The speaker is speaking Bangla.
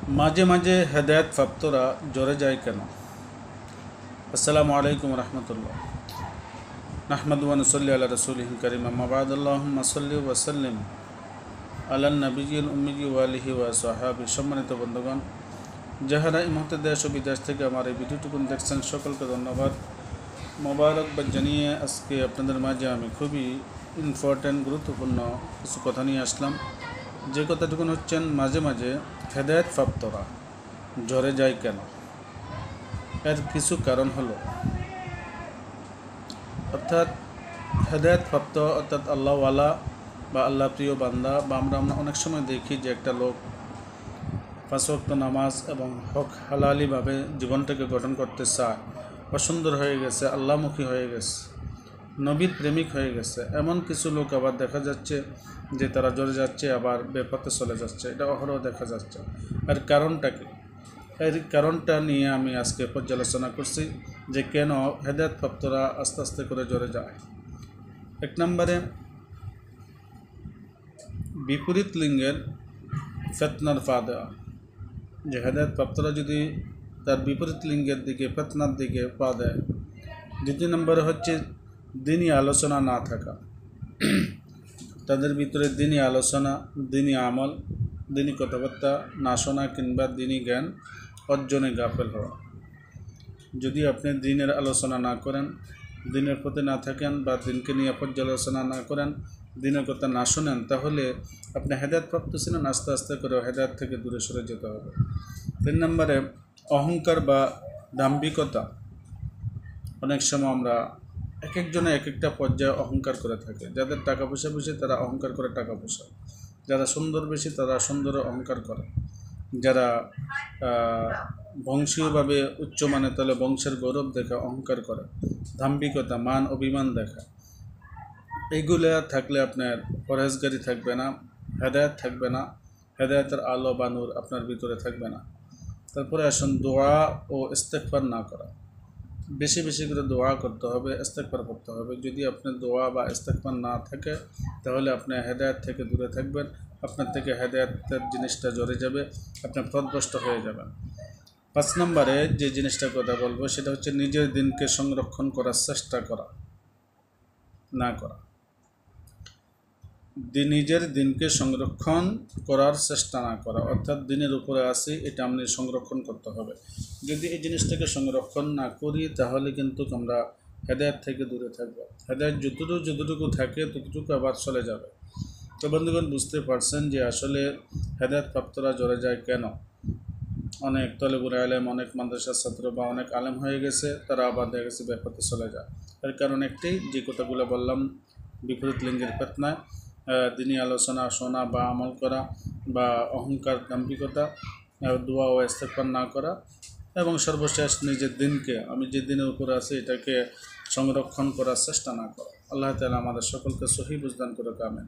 মাঝে মাঝে হেদায়েত প্রাপ্তরা জ্বরে যায় কেন? আসসালামু আলাইকুম রহমতুল্লাহ। নাহমাদু ওয়া নুসাল্লি আলা রাসূলিহিল কারীম, আম্মা বা'দ। আল্লাহুম্মা সাল্লি ওয়া সাল্লিম আলা নবিয়্যিল উম্মি ওয়া আলিহি ওয়া সাহবিহি। সম্মানিত বন্ধুগণ, যাহারা এই মুহূর্তে দেশ ও বিদেশ থেকে আমার এই ভিডিওটুকুন দেখছেন, সকলকে ধন্যবাদ, মোবারকবাদ জানিয়ে আজকে আপনাদের মাঝে আমি খুবই ইম্পর্ট্যান্ট গুরুত্বপূর্ণ কিছু কথা নিয়ে আসলাম। যে কথাটুকুন হচ্ছেন, মাঝে মাঝে হেদায়েত প্রাপ্তরা জ্বরে যায় কেন? এর কিছু কারণ হলো, অর্থাৎ হেদায়েত প্রাপ্ত অর্থাৎ আল্লাহওয়ালা বা আল্লাহ প্রিয় বান্দা, বা আমরা অনেক সময় দেখি যে একটা লোক 5 ওয়াক্ত নামাজ এবং হক হালালিভাবে জীবনটাকে গঠন করতে চায়, বা সুন্দর হয়ে গেছে, আল্লাহমুখী হয়ে গেছে, নবীর প্রেমিক হয়ে গেছে। এমন কিছু লোক আবার দেখা যাচ্ছে যে তারা জ্বরে যাচ্ছে, আবার বেপথে চলে যাচ্ছে। এটা অহরহ দেখা যাচ্ছে। আর কারণটা কি? এর কারণটা নিয়ে আমি আজকে পর্যালোচনা করছি যে কেন হেদায়েত প্রাপ্তরা আস্তে আস্তে করে জ্বরে যায়। 1 নম্বরে, বিপরীত লিঙ্গের ফেতনার পা দেওয়া। যে হেদায়েত প্রাপ্তরা যদি তার বিপরীত লিঙ্গের দিকে, ফেতনার দিকে পা দেয়। 2 নম্বরে হচ্ছে দিনী আলোচনা না থাকা। তাদের ভিতরে দিনী আলোচনা, দিনী আমল, দিনী কথাবার্তা না শোনা কিংবা দিনী জ্ঞান অর্জনে গাফেল হওয়া। যদি আপনি দিনের আলোচনা না করেন, দিনের প্রতি না থাকেন, বা দিনকে নিয়ে পর্যালোচনা না করেন, দিনের কথা না শোনেন, তাহলে আপনি হেদায়েত প্রাপ্ত ছিলেন, আস্তে আস্তে করে হেদায়েত থেকে দূরে সরে যেতে হবে। 3 নম্বরে, অহংকার বা দাম্ভিকতা। অনেক সময় আমরা এক একজনে এক একটা পর্যায়ে অহংকার করে থাকে। যাদের টাকা পয়সা বেশি তারা অহংকার করে টাকা পয়সা, যারা সুন্দর বেশি তারা সুন্দরে অহংকার করে, যারা বংশীয়ভাবে উচ্চমানের তাহলে বংশের গৌরব দেখা অহংকার করে, দাম্ভিকতা, মান অভিমান দেখা। এইগুলো থাকলে আপনার পরহেজগারি থাকবে না, হেদায়েত থাকবে না, হেদায়েতের আলো বা নূর আপনার ভিতরে থাকবে না। তারপরে আসুন দোয়া ও ইস্তেগফার না করা। বেশি বেশি করে দোয়া করতে হবে, ইস্তেগফার করতে হবে। যদি আপনার দোয়া বা ইস্তেগফার না থাকে, তাহলে আপনি হেদায়েত থেকে দূরে থাকবেন, আপনার থেকে হেদায়েতের জিনিসটা জ্বরে যাবে, আপনি পথভ্রষ্ট হয়ে যাবেন। 5 নম্বরে যে জিনিসটার কথা বলবো সেটা হচ্ছে নিজের দিনকে সংরক্ষণ করার চেষ্টা করা না করা। নিজের দিনকে সংরক্ষণ করার চেষ্টা না করা, অর্থাৎ দিনের উপরে আসি এটা আপনি সংরক্ষণ করতে হবে। যদি এই জিনিসটাকে সংরক্ষণ না করি, তাহলে কিন্তু আমরা হেদায়েত থেকে দূরে থাকবো। হেদায়েত যতটুকু থাকে ততটুকু আবার চলে যাবে। তো বন্ধুগণ, বুঝতে পারছেন যে আসলে হেদায়েত প্রাপ্তরা জ্বরে যায় কেন। অনেক তলেবুল আলেম, অনেক মাদ্রাসার ছাত্র বা অনেক আলেম হয়ে গেছে, তারা আবার দেখা গেছে বেপথে চলে যায়। এর কারণ একটাই, যে কথাগুলো বললাম, বিপরীত লিঙ্গের ফিতনা, দিনী আলোচনা শোনা বা আমল করা, বা অহংকার, দাম্ভিকতা, দোয়া ও ইস্তেগফার না করা, এবং সর্বশেষ নিজের দিনকে, আমি যে দিনের উপরে আছি এটাকে সংরক্ষণ করার চেষ্টা না করা। আল্লাহ তাআলা আমাদের সকলকে সহি বুঝদান করে। আমিন।